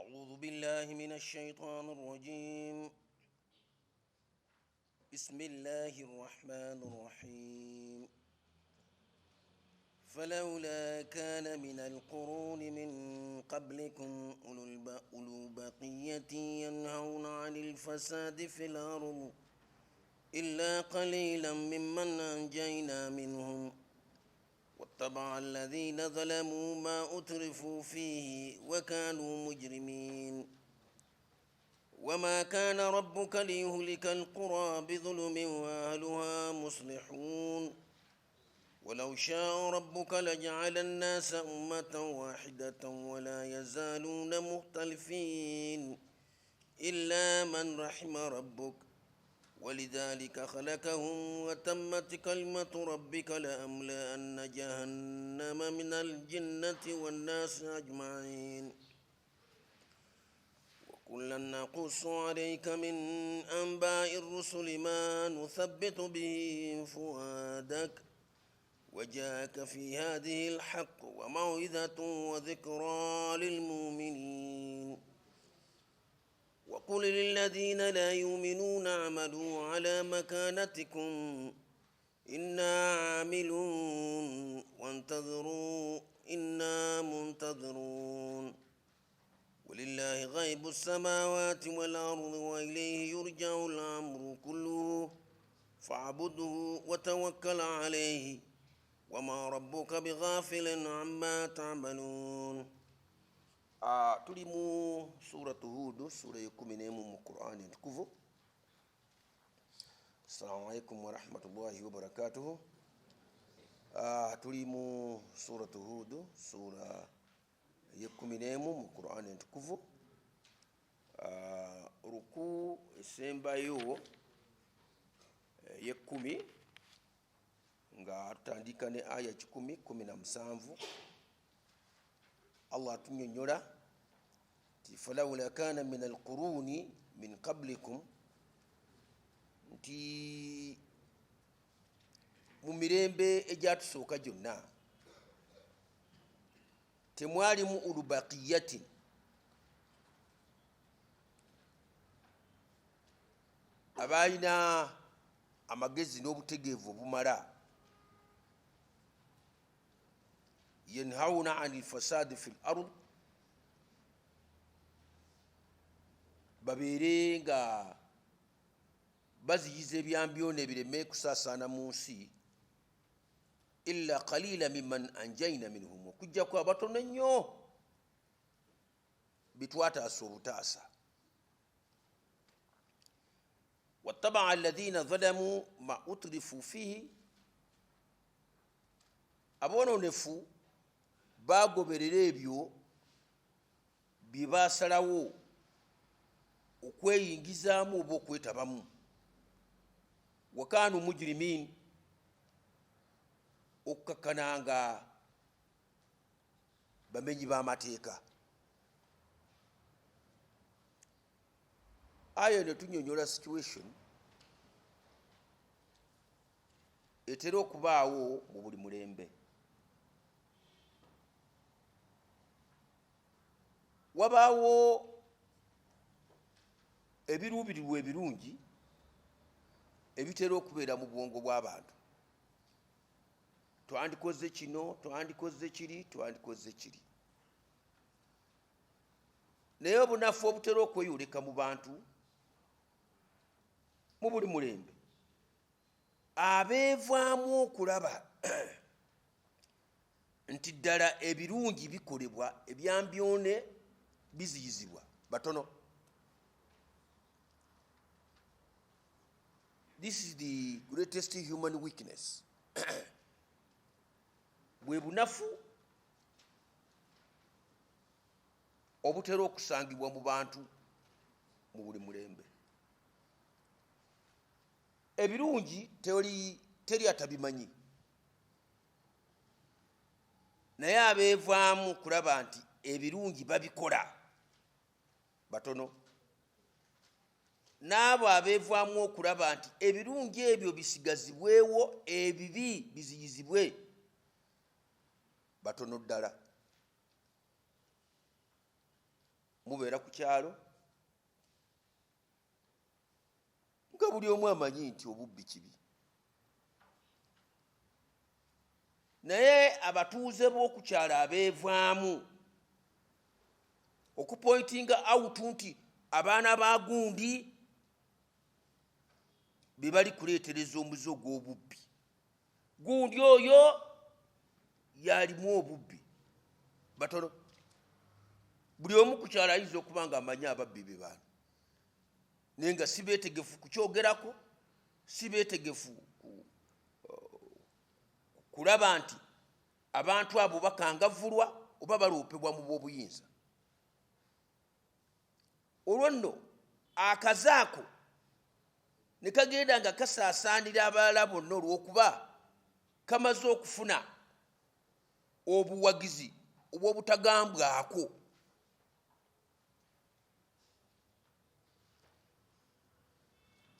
أعوذ بالله من الشيطان الرجيم. بسم الله الرحمن الرحيم. فلولا كان من القرون من قبلكم أولو بقية ينهون عن الفساد في الأرض إلا قليلا ممن أنجينا منهم واتبع الذين ظلموا ما أترفوا فيه وكانوا مجرمين. وما كان ربك ليهلك القرى بظلم وأهلها مصلحون ولو شاء ربك لجعل الناس أمة واحدة ولا يزالون مختلفين إلا من رحم ربك ولذلك خلقهم وتمت كلمة ربك لأملأن جهنم من الجنة والناس أجمعين. وكلا نقص عليك من أنباء الرسل ما نثبت به فؤادك وجاءك في هذه الحق وموعظة وذكرى للمؤمنين. وقل للذين لا يؤمنون اعملوا على مكانتكم إنا عاملون وانتظروا إنا منتظرون ولله غيب السماوات والأرض وإليه يرجع الأمر كله فاعبده وتوكل عليه وما ربك بغافل عما تعملون. tuli mu Surat Huud sura ya 14 mu Qur'ani ntukuvu. Assalamu alaikum wa rahmatullahi wa barakatuh. Tuli mu Surat Huud sura ya 14 mu Qur'ani ntukuvu. Ruku esembayo ya 10 nga tutandika ne aya 10:17. Allah tunyonyola falawla kana min alquruni min qablikum nti mu mirembe ejatusooka gyonna temwalimu ulubaqiyatin abalina amagezi n'obutegeevu obumala yanhauna anil fasadi fil ard babeere nga baziyiza ebyambyona ebireme kusaasaana mu nsi illa qalila mimman anjaina minhum okujjaku abatono ennyo bitwataasa obutaasa. wattabaa alladhina zalamu ma utrifu fihi aboononefu bagoberera ebyo bye baasalawo okweyingizaamu oba okwetabamu. wakaanu mujrimiin okukakkananga bamenyi b'amateeka. aya ne tunyonyola situation etera okubaawo mu buli mulembe. wabaawo ebiruubirirwa ebirungi ebitera okubeera mu bwongo bw'abantu. twandikoze kino, twandikoze kiri, twandikoze kiri. naye obunafu obutera okweyoleka mu bantu mu buli mulembe abeevaamu okulaba nti ddala ebirungi bikolebwa ebyambyone biziyizibwa batono. This is the greatest human weakness. bwe bunafu obutera okusangibwa mu bantu mu buli mulembe. ebirungi teri atabimanyi, naye abeevaamu kulaba nti ebirungi babikola batono. n'abo abeevaamu okulaba nti ebirungi ebyo bisigazibwewo ebibi biziyizibwe batono ddala. mubeera ku kyalo nga buli omu amanyi nti obubbi kibi, naye abatuuze b'oku kyalo abeevaamu okupointinga out nti abaana ba gundi be bali kuleetereza omuze ogw'obubbi. Gundi oyo yalimu obubbi batono. Buli omu ku kyalo ayinza okuba nga amanyi ababbi be baana, naye nga si beetegefu kukyogerako, si beetegefu kulaba nti abantu abo bakangavvulwa oba baloopebwa mu bw'obuyinza. Olwo nno akaze ako ne kagenda nga kasaasaanira abalala bonna olw'okuba kamaze okufuna obuwagizi obw'obutagambwako.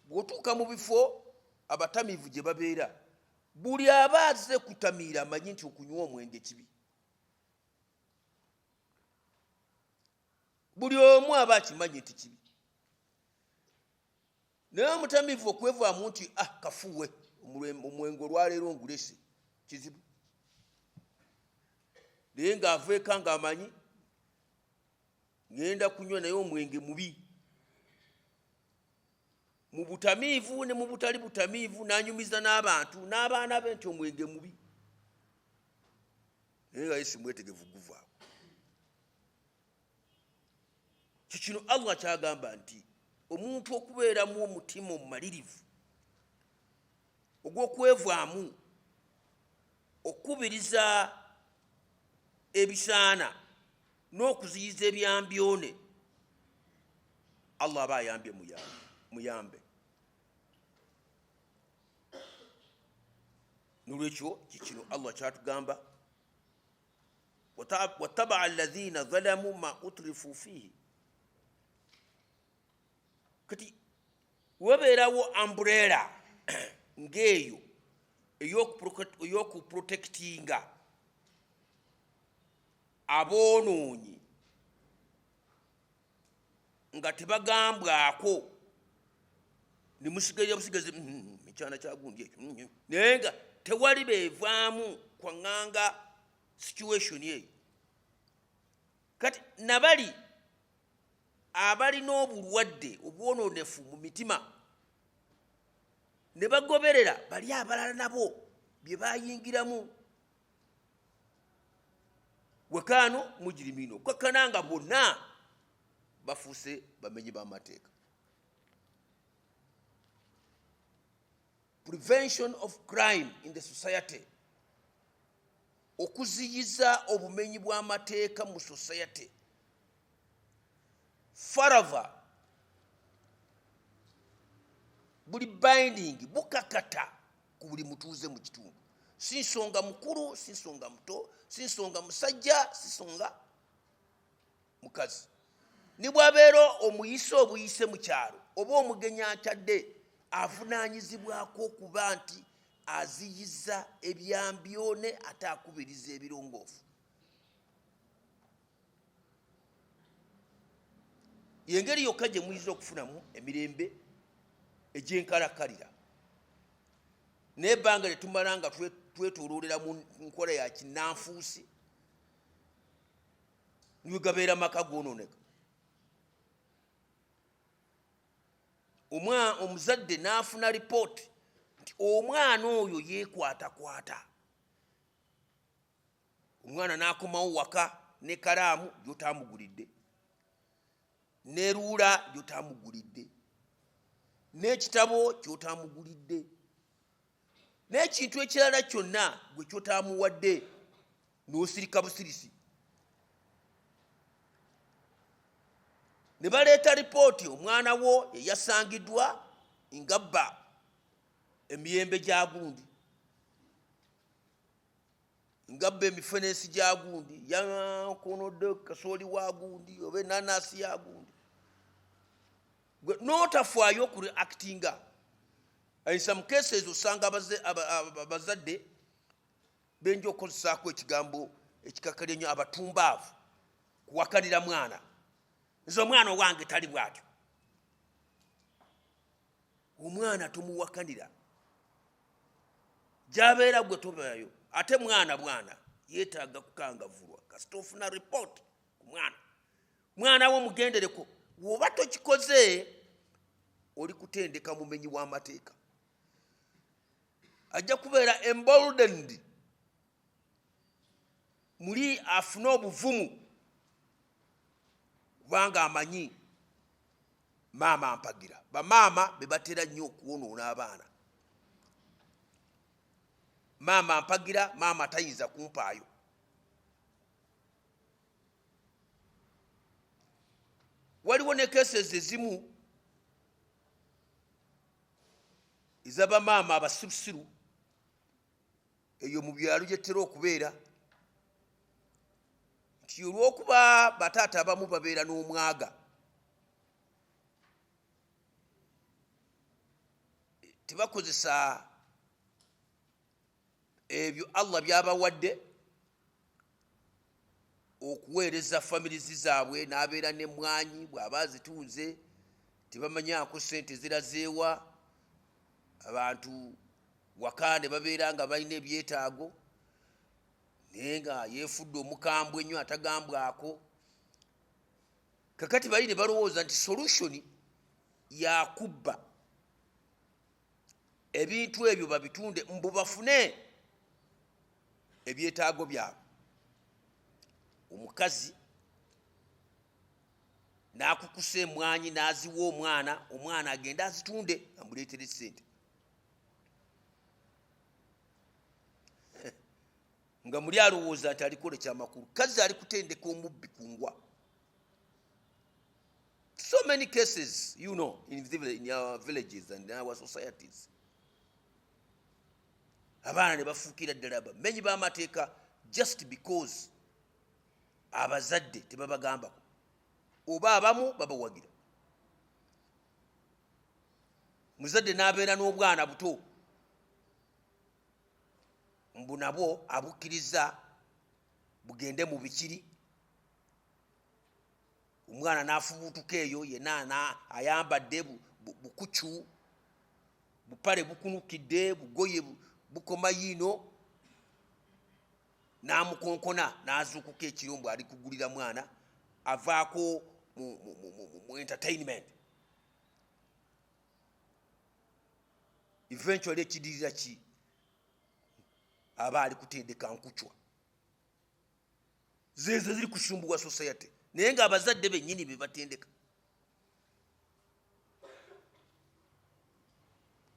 Bw'otuuka mu bifo abatamiivu gye babeera, buli aba azze kutamiira amanyi nti okunywa omwenge kibi. Buli omu aba akimanyi nti kibi. Naye omutamiivu okwevaamu nti kafuwe omwenge olwaleero ngulese kizibu, naye ng'aveeka ng'amanyi ngenda kunywa naye omwenge mubi. Mu butamiivu ne mu butali butamiivu n'anyumiza n'abantu n'abaana be nti omwenge mubi, naye nga Yesu mwetegevu guvaawo. Kino Allah kyagamba nti omuntu okubeeramu omutima omumalirivu ogw'okwevaamu okubiriza ebisaana n'okuziyiza ebyambyone, Allah aba ayambye muyambe. Nolwekyo kikino Allah kyatugamba, wattabaa alladhina zalamu ma utrifu fihi. Kati webeerawo umbrella ng'eyo ey'okuprotectinga aboonoonyi nga tebagambwako, ne musigaira busigazi ekyana kya gundi ekyo, naye nga tewali beevaamu kwaŋŋanga situation eyo. Kati nabali abalina obulwadde obwonoonefu mu mitima ne bagoberera bali abalala nabo bye bayingiramu, wekaano mujirimiino, okwakkana nga bonna bafuuse bamenyi b'amateeka. Prevention of crime in the society, okuziyiza obumenyi bw'amateeka mu society, forever buli binding bukakata ku buli mutuuze mu kitundu, si nsonga mukulu, si nsonga muto, si nsonga musajja, si nsonga mukazi. Ne bw'abeera omuyise obuyise mu kyalo oba omugenyi akyadde, avunaanyizibwako okuba nti aziyiza ebyambyone ate akubiriza ebirongoofu. Yengeri yokka gye muyinza okufunamu emirembe egy'enkalakkalira, n'ebbanga lye tumala nga twetooloolera mu nkola ya kinnanfuusi, niwe gabeera maka goonooneka. Omuzadde n'afuna lipooti nti omwana oyo yeekwatakwata, omwana n'akomawo waka n'ekalaamu gy'otamugulidde, n'eruula gy'otamugulidde, n'ekitabo ky'otamugulidde, n'ekintu ekirala kyonna gwe ky'otamuwadde, n'osirika busirisi. Ne baleeta lipooti omwana wo yasangiddwa ngabba emiyembe gya gundi, ngabba emifenesi gya gundi, yakonodde kasooli wa gundi oba enanaasi ya gundi, n'otafaayo okureactinga. In some cases osanga abazadde benja okukozesaako ekigambo ekikakali ennyo, abatumbaavu, kuwakalira mwana nze omwana owange tali bwatyo. Omwana tumuwakanira gyabeera gwe tobeerayo. Ate bwana yeetaaga kukangavulwa kasita ofuna report ku mwana wo mugendereko. Bw'oba tokikoze oli kutendeka mumenyi w'amateeka, ajja kubeera emboldened, muli afuna obuvumu kubanga amanyi maama ampagira. Bamaama be batera nnyo okwonoona abaana. Maama ampagira, maama tayinza kumpaayo. Waliwo ne cases ezimu ez'abamaama abasirusiru, eyo mu byalo gyetera okubeera, nti olw'okuba bataata abamu babeera n'omwaga, tebakozesa ebyo Allah byabawadde okuweereza familizi zaabwe, n'abeera n'emmwanyi bw'aba azitunze, tebamanyaako ssente zirazeewa. Abantu waka ne babeera nga balina ebyetaago, naye nga yeefudde omukambwe ennyo atagambwako. Kakati bali ne balowooza nti solution yakubba ebintu ebyo babitunde mbu bafune ebyetaago byabwe. Omukazi n'akukusa emmwanyi n'aziwa omwana agenda azitunde amuleetere ssente. Nga muli alowooza nti alikole kyamakulu, kazi ali kutendeka omubbi ku ngwa. So many cases, in our villages and in our societies. Abaana ne bafuukira ddala bamenyi b'amateeka just because abazadde tebabagambako, oba abamu babawagira. Muzadde n'abeera n'obwana buto, mbu nabwo abukkiriza bugende mu bikiri. Omwana n'afubuutuka eyo yenna ayambadde bukucu, bupale bukunukidde, bugoye bukoma yiino, n'amukonkona n'azuukuka ekirombo ali kugulira mwana, avaako mu entertainment. Eventually ekidirira ki? Aba ali kutendeka nkucwa. Zezo ziri kusumbuwa society, naye nga abazadde bennyini be batendeka.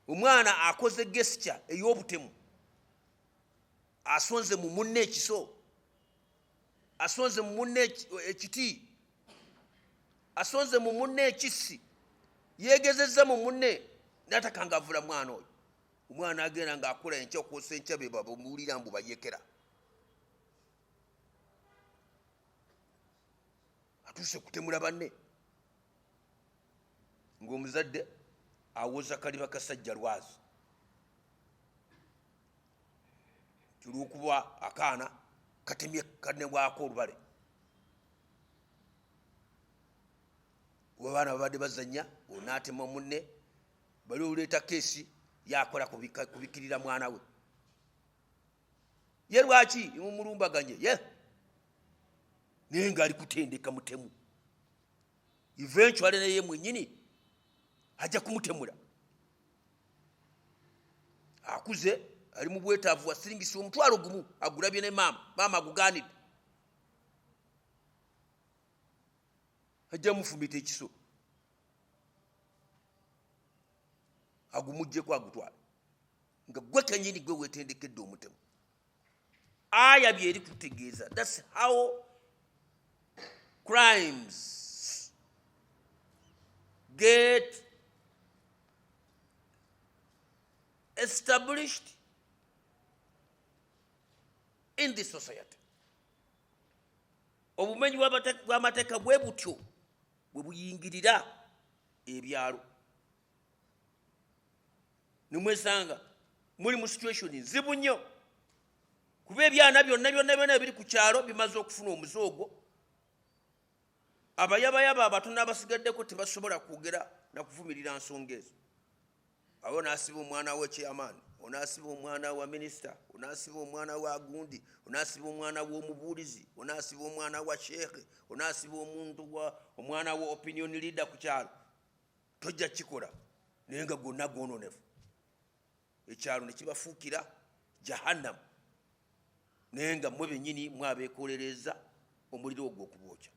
Omwana akoze gesture ey'obutemu, asonze mu munne ekiso, asonze mu munne ekiti, asonze mu munne ekissi, yeegezezza mu munne n'atakangavula mwana oyo. Omwana agenda ng'akola enkya okwosa enkya be bamuwulira mbu bayekera. Atuuse kutemula banne. Ng'omuzadde awoza kaliba kasajja lwazi. Olw'okuba akaana katemye kanebwako olubale. Abaana babadde bazannya, onaatema munne, bali oleeta keesi yakola kubikirira mwana we. Ye lwaki mumulumbaganye? Ye naye ng'ali kutendeka mutemu. Eventually naye mwennyini ajja kumutemula. Akuze ali mu bwetaavu wa siringisi omutwalo gumu, agulabye ne maama agugaanidde. Ajja mufumita ekiso, agumugyeko agutwala, nga gwe kennyini gwe weetendekedde omutemu. Aya byeri kutegeeza. That's how crimes get established in this society. Obumenyi bw'amateeka bwe butyo bwe buyingirira ebyalo. Nimwesanga muli mu situation nzibu nnyo, kuba ebyana byonna ebiri ku kyalo bimaze okufuna omuzoogo. abayabayaba abatono abasigaddeko tebasobola kwogera na kuvumirira nsonga ezo. Awo n'asiba omwana w'ekyamaani, onaasiba omwana wa minisita, onaasiba omwana wa gundi, onaasiba omwana w'omubuulizi, onaasiba omwana wa sheekhe, onaasiba omwana wa opinion leader ku kyalo. Tojja kikola naye nga gonna gwononefu. Ekyalo ne kibafuukira jahannamu naye nga mmwe bennyini mwabeekolereza omuliro ogwo okubwokya.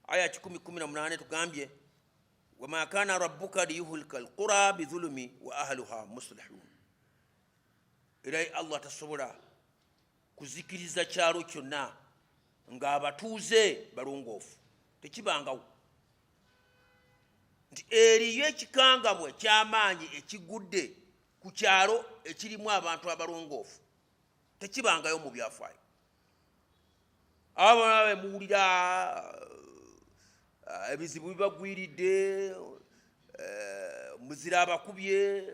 Aya 10:18 tugambye wama kana rabbuka liyuhlika alqura bidhulumi wa ahluha muslihun. Era Allah tasobola kuzikiriza kyalo kyonna ng'abatuuze balongoofu. Tekibangawo nti eriyo ekikangamwe ky'amaanyi ekigudde ku kyalo ekirimu abantu abalongoofu. Tekibangayo mu byafaayo. Abo nabe muwulira ebizibu bibagwiridde, muzira abakubye,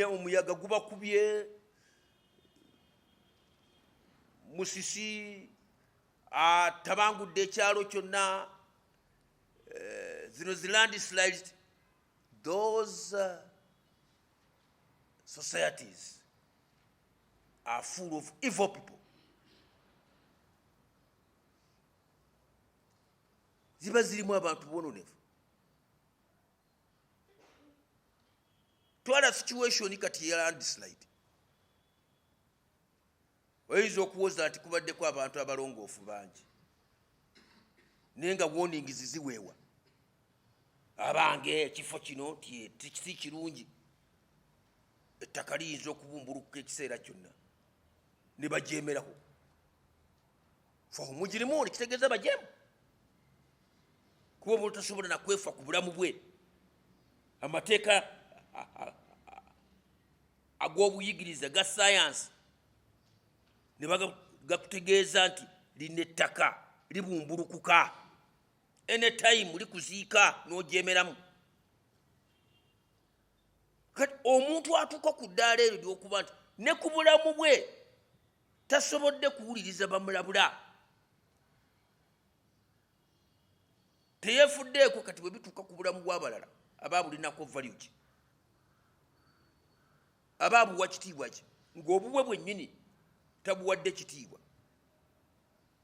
omuyaga gubakubye, musisi tabangudde ekyalo kyonna, zino zilandslides. Those societies are full of evil people. Ziba zirimu abantu bononefu. Twala situation kati ya landslide. Oyinza okuwoza nti kubaddeko abantu abalongoofu bangi naye nga warnings ziweewa. Abange ekifo kino si kirungi, ettaka liyinza okubumbulukuka ekiseera kyonna ne bajeemeraho. Fahumujirimu kitegeeza bajeemu kuba omuntu tasobola nakwefa ku bulamu bwe. Amateeka ag'obuyigiriza ga sayansi ne bagakutegeeza nti lino ettaka libumbulukuka, anytime likuziika n'ojeemeramu. Kati omuntu atuuka ku ddaala eryo ly'okuba nti ne ku bulamu bwe tasobodde kuwuliriza bamulabula, teyeefuddeeko. Kati bwe bituuka ku bulamu bw'abalala abaabulinako value ki, abaabuwa kitiibwa ki, ng'obubwe bwennyini tabuwadde kitiibwa,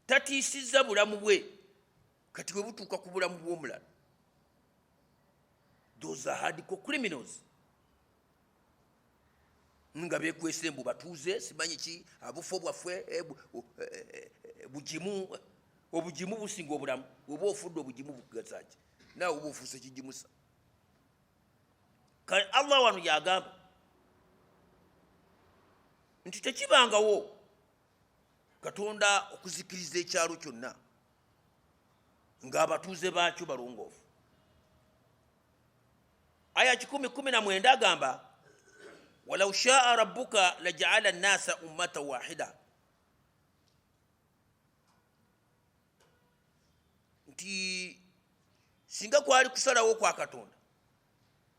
tatiisizza bulamu bwe. Kati bwe butuuka ku bulamu bw'omulala, those are hardcore criminals. Nga beekwese mbu batuuze simanyi ki, abufo bwaffe bugimu, obugimu businga obulamu. Oba ofudde obugimu bukugasa ki? Naawe oba ofuuse kigimusa. Kale Allah wano yagamba nti tekibangawo Katonda okuzikiriza ekyalo kyonna ng'abatuuze baakyo balongoofu. Aya 10:19 agamba walau shaa rabbuka laja'ala an-nasa ummatan wahida. Nti singa kwali kusalawo kwa Katonda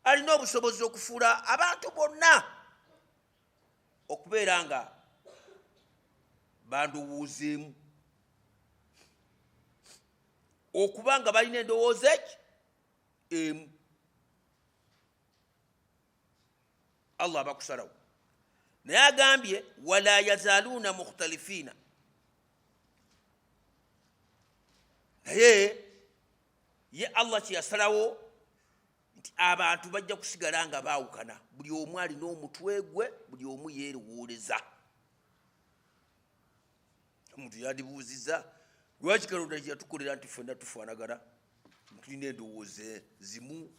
alina obusobozi okufuula abantu bonna okubeera nga bandowoozeemu, okuba nga balina endowooza emu. Allah abakusalawo naye agambye wala yazaaluuna mukhtalifiina. Naye ye Allah kyeyasalawo nti abantu bajja kusigala nga baawukana, buli omu alina omutwe gwe, buli omu yeerowooleza. Omuntu yandibuuzizza lwaki Katonda kyeyatukolera nti ffenna tufaanagana, tulina endowooza zimu,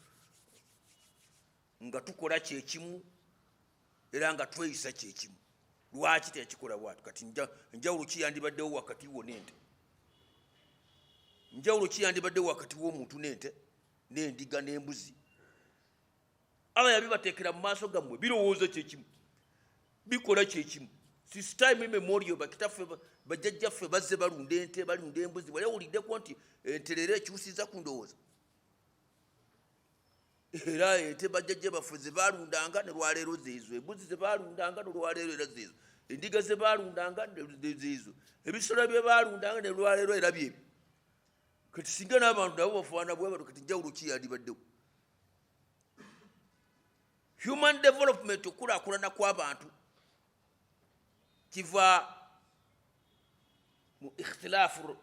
nga tukola kyekimu era nga tweyisa kyekimu. Lwaki tekikola bwatu? Kati njawulo ki yandibaddewo wakati wo n'ente? Njawulo ki yandibaddewo wakati w'omuntu n'ente n'endiga n'embuzi? Allah yabibateekera mu maaso gammwe, birowooza kyekimu, bikola kyekimu. Since time immemorial bakitaffe bajjajjaffe bazze balunda ente, balunda embuzi. Wali owuliddeko nti ente leero ekyusiza ku ndowooza? Era ente bajjajja baffe ze baalundanga ne lwaleero zeezo, embuzi ze baalundanga ne lwaleero era zeezo, endiga ze baalundanga ne zeezo, ebisolo bye baalundanga ne lwaleero era byebyo. kati singa n'abantu nabo bafaana bwe batyo kati njawulo ki yandibaddewo human development okulaakulana kw'abantu kiva mu ikhtilaafu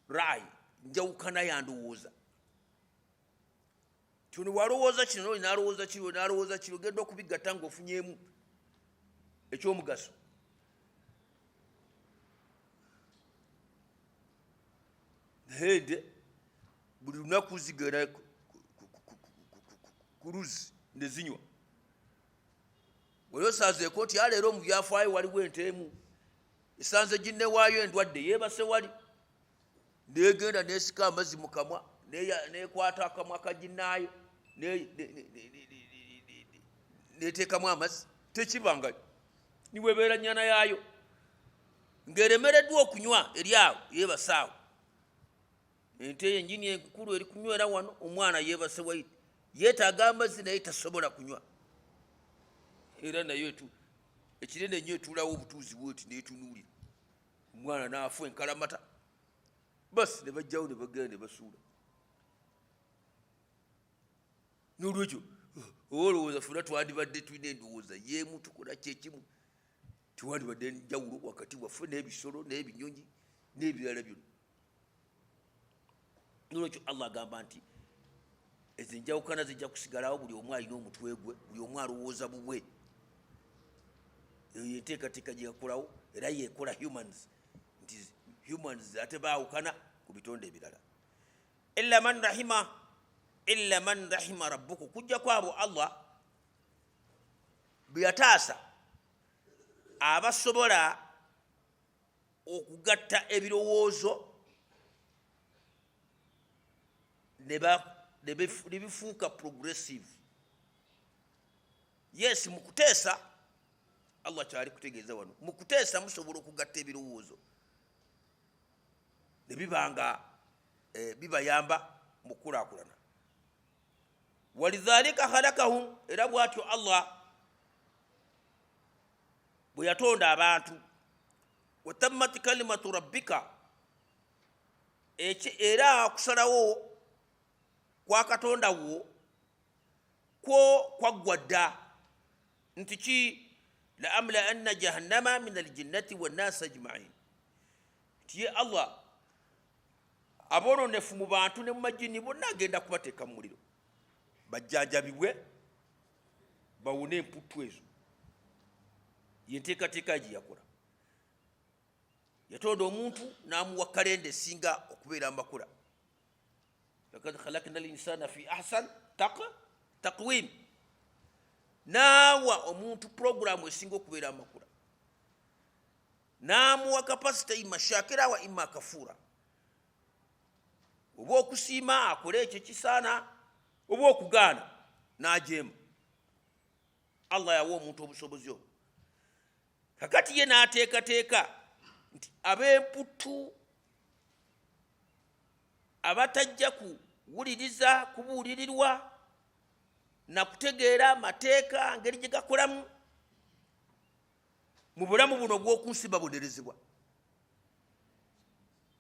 rai njawukana yandowooza tino walowooza kino noli n'alowooza kiro n'alowooza kiro genda okubigatta ng'ofunyeemu ekyomugaso naye buli lunaku zigenda ku luzi ne zinywa wali osaazeeko nti aleero mu byafaayo waliwo enteemu esanze ginnewaayo endwadde yeebase wali negenda nesika amazzi mu kamwa nekwata akamwa kaginnaayo neteekamu amazzi tekibanga niwebeera nyana yaayo ng'eremereddwa okunywa eri awo yeebase awo ente yenjini enkulu eri kunywera wano omwana yeebase waiti yeetaaga amazzi naye tasobola kunywa era nayo ekirene ennyo etuulawo obutuuzi bweti neetunuulira omwana naafu enkalamata basi ne bajjawo ne bagenda ne basuula n'olwekyo olowooza funa twandibadde tulina endowooza yeemu tukola kyekimu tiwandibadde enjawulo wakati waffe n'ebisolo n'ebinyonyi n'ebirala byonna n'olwekyo allah agamba nti ezo enjawukana zijja kusigalawo buli omu alina omutwe gwe buli omu alowooza bubwe eyo yenteekateeka gye yakolawo era yeekola humans nti humans ate baawukana ku bitonde ebirala illa man rahima rabbuku kujja kwabo allah bwe yataasa abasobola okugatta ebirowoozo ne bifuuka progressive yes mu kuteesa allah kyali kutegeeza wano mu kuteesa musobola okugatta ebirowoozo ne bibanga bibayamba mu kulaakulana walidhalika khalakahum era bwatyo allah bwe yatonda abantu watammat kalimatu rabbika era akusalawo kwa katonda wo kwo kwaggwa dda nti ki la amla anna jahannama min aljinnati wannasi ajmain nti ye allah aboononefu mu bantu ne mu majini bonna agenda kubateeka mu muliro bajjanjabibwe bawone emputtu ezo yenteekateeka gye yakola yatonda omuntu n'amuwa kalenda esinga okubeera amakula lakad khalakna linsana fi ahsan taqwim naawa omuntu programu esinga okubeera amakula n'amuwa kapasita imma shakira wa imma kafura oba okusiima akole ekyo kisaana oba okugaana n'ajeema allah yawa omuntu obusobozi obwo kakati ye n'ateekateeka nti ab'emputtu abatajja kuwuliriza kubuulirirwa nakutegeera amateeka ngeri gye gakolamu mu bulamu buno bw'okunsi babonerezebwa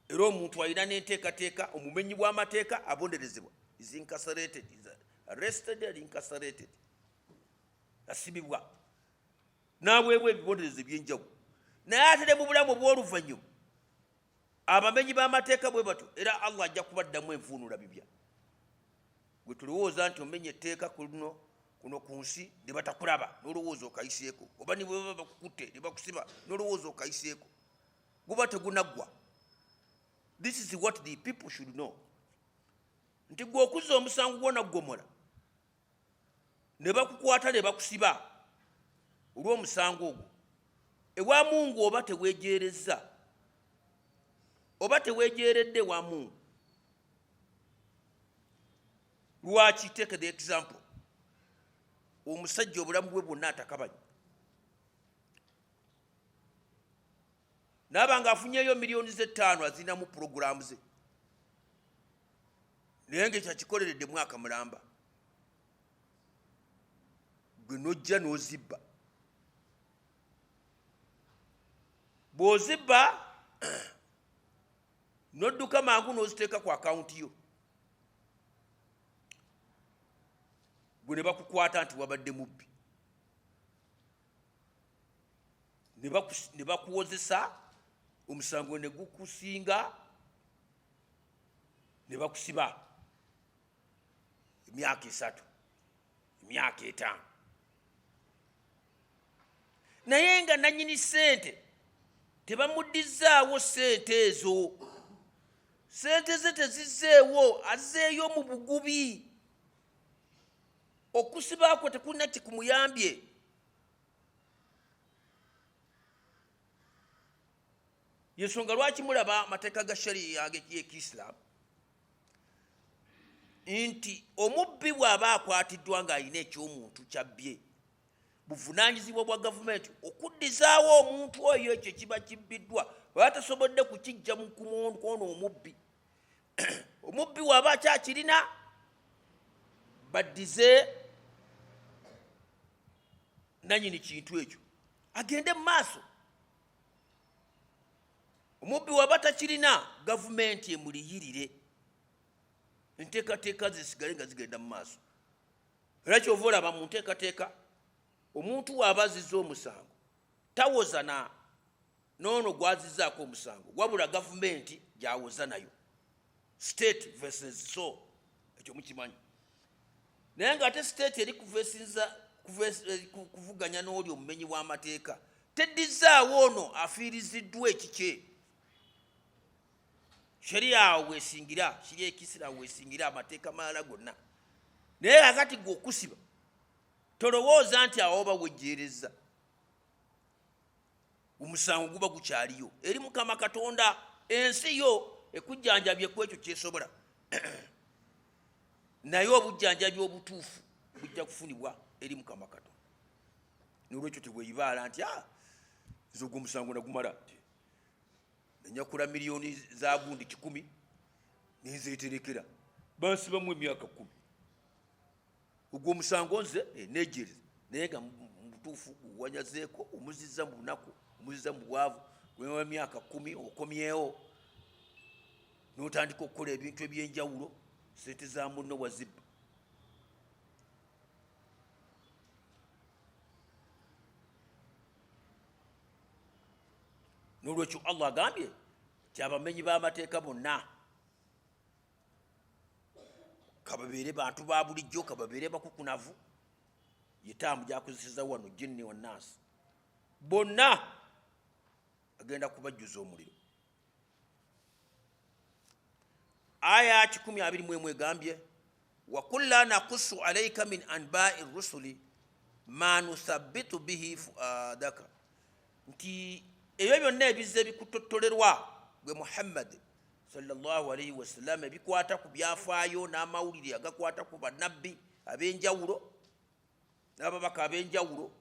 era omuntu alina n'enteekateeka omumenyi bw'amateeka abonerezebwa is incarcerated, is arrested and incarcerated asibibwa n'aweebwa ebibonerezo ebyenjawulo naye ate ne mu bulamu obw'oluvannyuma abamenyi b'amateeka bwe batyo era allah ajja kubaddamu envuunula bibya gwe tulowooza nti omenye etteeka kuno ku nsi ne batakulaba n'olowooza okayiseeko oba ne bwe baba bakukutte ne bakusiba n'olowooza okayiseeko guba tegunaggwa. This is what the people should know. Nti gwe okuzza omusango gwona ggomola ne bakukwata ne bakusiba olw'omusango ogwo ewa Mungu oba teweejeerezza oba teweejeeredde wa Mungu. Lwaki? Take the example. Omusajja obulamu bwe bwonna atakabanya n'abanga afunyeyo miliyoni ze 5 azina mu programu ze naye ng'ekyakikoleredde mwaka mulamba gwe nojja n'ozibba. Bw'ozibba nodduka mangu n'oziteeka ku akawunti yo, gwe ne bakukwata nti wabadde mubbi, ne bakuwozesa, omusango ne gukusinga, ne bakusiba emyaka 3, emyaka 5. Naye nga nannyini ssente tebamuddizaawo ssente ezo. Ssente ze tezizzeewo, azzeeyo mu bugubi. Okusiba kwe tekulina kikumuyambye. Yensonga lwaki mulaba amateeka ga shariya y'Ekiislaamu nti omubbi bw'aba akwatiddwa ng'alina ekyomuntu kyabbye, buvunaanyizibwa bwa gavumenti okuddizaawo omuntu oyo ekyo kiba kibbiddwa, baba tasobodde kukijja mu kumukono omubbi. Omubbi bw'aba akyakirina, baddize nannyini kintu ekyo agende mu maaso. Omubbi bw'aba takirina, gavumenti emuliyirire, enteekateeka zisigale nga zigenda mu maaso. Era kyova olaba mu nteekateeka omuntu bw'aba azizza omusango tawoza n'ono gwazizzaako omusango, wabula gavumenti gy'awoza nayo. State versus so, ekyo mukimanyi. Naye ng'ate state eri kuvuganya n'oli omumenyi w'amateeka, teddizzaawo ono afiiriziddwa ekikye. Shariya weesingira, shariya y'Ekisiraamu weesingira amateeka malala gonna. Naye akati gwe okusiba tolowooza nti awo oba wejjeereza, omusango guba gukyaliyo. Eri Mukama Katonda ensi yo ekujjanjabye ku ekyo kyesobola. Naye obujjanjabi obutuufu bujja kufunibwa eri Mukama Katonda. N'olwekyo tebweyibaala nti nze ogwo omusango nagumala, nenyakula miliyoni za gundi 10 nenzeeterekera, bansibamu emyaka 10. Ogwo omusango nze neejereza, naye nga mutuufu guwanyazeeko, omuzizza mu bunaku, omuzizza mu bwavu, gwewa emyaka 10 okomyewo n'otandika okukola ebintu ebyenjawulo, sente za munno wazibba. N'olwekyo Allah agambye nti abamenyi b'amateeka bonna kababeere bantu ba bulijjo, kababeere bakukunavu. Yetaamu gyakozeseza wano jinni wa nnaasi, bonna agenda kubajjuza omuliro. Aya 10:21 egambye wa kulla naqussu alayka min anba'i rusuli ma nuthabbitu bihi fuadaka, nti ebyo byonna ebizze bikutottolerwa gwe Muhammad sallallahu alayhi wasallam, ebikwata ku byafaayo n'amawulire agakwata ku bannabbi ab'enjawulo n'ababaka ab'enjawulo,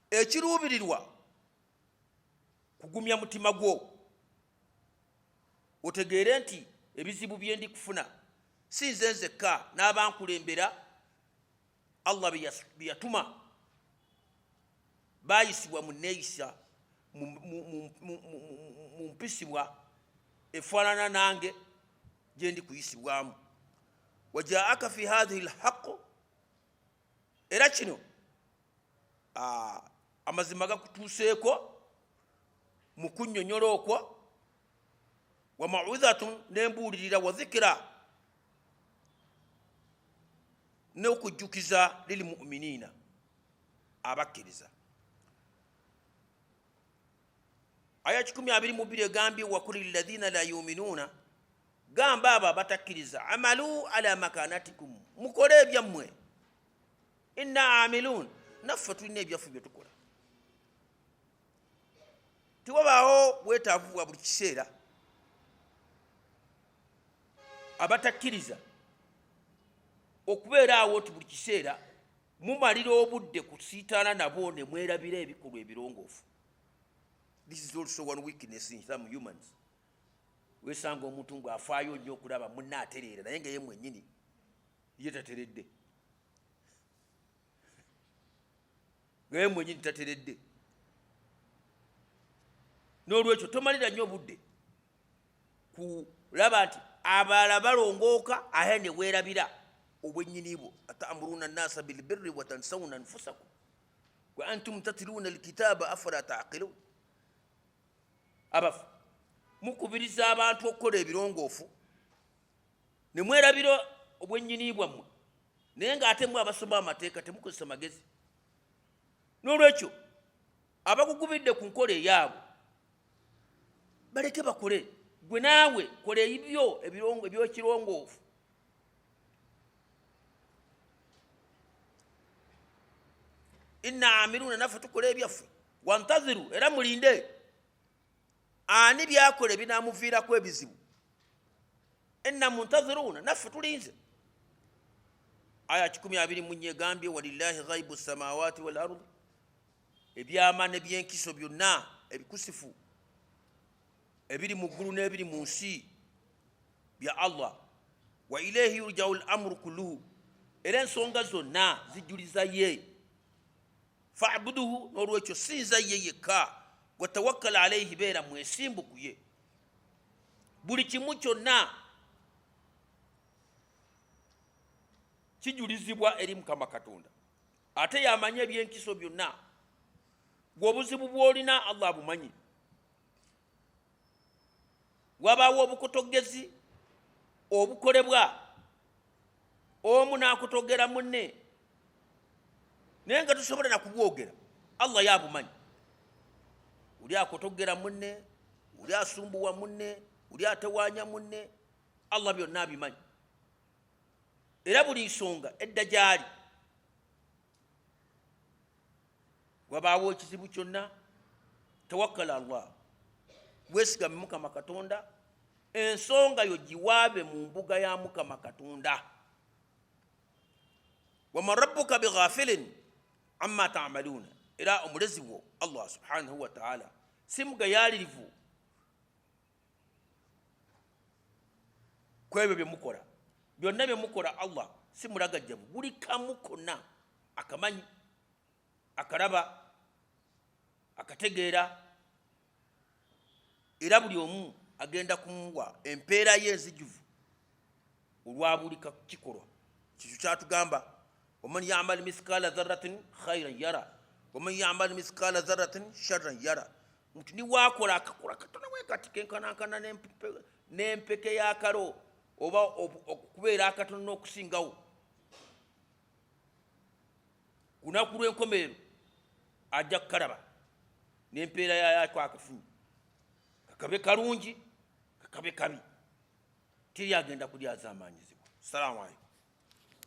ekiruubirirwa kugumya mutima gwo otegeere nti ebizibu bye ndi kufuna si nze nzekka, n'abankulembera Allah bye yatuma baayisibwa mu neeyisa mu mpisibwa efaanana nange gye ndi kuyisibwamu. Wajaaka fi hadhihi lhaqu, era kino amazima gakutuuseeko mu kunnyonnyola okwo, wa mauidhatun, n'embuulirira, wa dhikira, n'okujjukiza lil mu'miniina, abakkiriza. Aya 10:22 egambye wa kulil ladhina la yuminuuna, gamba abo abatakkiriza, amalu ala makanatikum, mukole ebyammwe, inna amilun, naffe tulina ebyaffe bye tukola. Tiwabaawo bwetaavu bwa buli kiseera abatakkiriza okubeera awo ti buli kiseera mumalira obudde kusiitaana nabo ne mwerabira ebikolwa ebirongoofu. This is also one weakness in some humans. Wesanga omuntu ng'afaayo nnyo okulaba munne atereera naye nga ye mwennyini ye tateredde, nga ye mwennyini tateredde. N'olwekyo tomalira nnyo budde olaba nti abalala balongooka ate ne weerabira obwennyini bwo. atamuruna nnasa bilbirri watansawuna anfusakum wa antum tatluna alkitaba afala taqilun. abafu mukubiriza abantu okukola ebirongoofu ne mwerabira obwennyini bwammwe, naye ng'ate mwe abasoma amateeka temukozesa magezi. n'olwekyo abakugubidde ku nkola eyaabwe baleke bakole, gwe naawe kola ebyo eby'ekirongoofu. inna amiruna naffe tukola ebyaffe, wantaziru era mulinde. ani byakola ebinaamuviirako ebizibu? inna muntaziruna naffe tulinze. aya 24 egambye walillahi ghaibu samawati wal ardi, ebyama nebyenkiso byonna ebikusifu ebiri mu ggulu n'ebiri mu nsi bya Allah. wa ilayhi yurja'u al-amru kulluhu, era ensonga zonna zijjuliza ye. fa'buduhu, n'olwekyo sinza ye yekka. wa tawakkal alayhi, beera mwesimbu ku ye. buli kimu kyonna kijulizibwa eri Mukama Katonda, ate yamanya ebyenkiso byonna. gweobuzibu bw'olina Allah abumanyi. wabaawo obukotogezi obukolebwa, omu n'akutogera munne naye nga tosobola na kubwogera, Allah yabumanyi. uli akutogera munne, uli asumbuwa munne, uli atewaanya munne, Allah byonna abimanyi. era buli nsonga edda gyali. wabaawo ekizibu kyonna, tawakkala Allah, weesigame Mukama Katonda, ensonga yo giwaabe mu mbuga ya Mukama Katonda. waman rabbuka bighafilin amma ta'maluna, era omulezi wo Allah subhanahu wa ta'ala si mugayaalirivu ku ebyo bye mukola. byonna bye mukola Allah si mulagajjavu, buli kamu konna akamanyi, akalaba, akategeera, era buli omu agenda kumuwa empeera ye enzijuvu olwa buli kikolwa. kikyo kyatugamba waman yamal mithqala dharratin khairan yara waman yamal mithqala dharratin sharran yara. muntu niwaakola akakola katono bwe kati kenkanankana n'empeke y'akalo oba okubeera akatono n'okusingawo, ku lunaku lw'enkomerero ajja kukalaba n'empeera yako akafunyi, kakabe kalungi kakabe kabi, teri agenda kulyazaamaanyizibwa. Salaamu alaykum.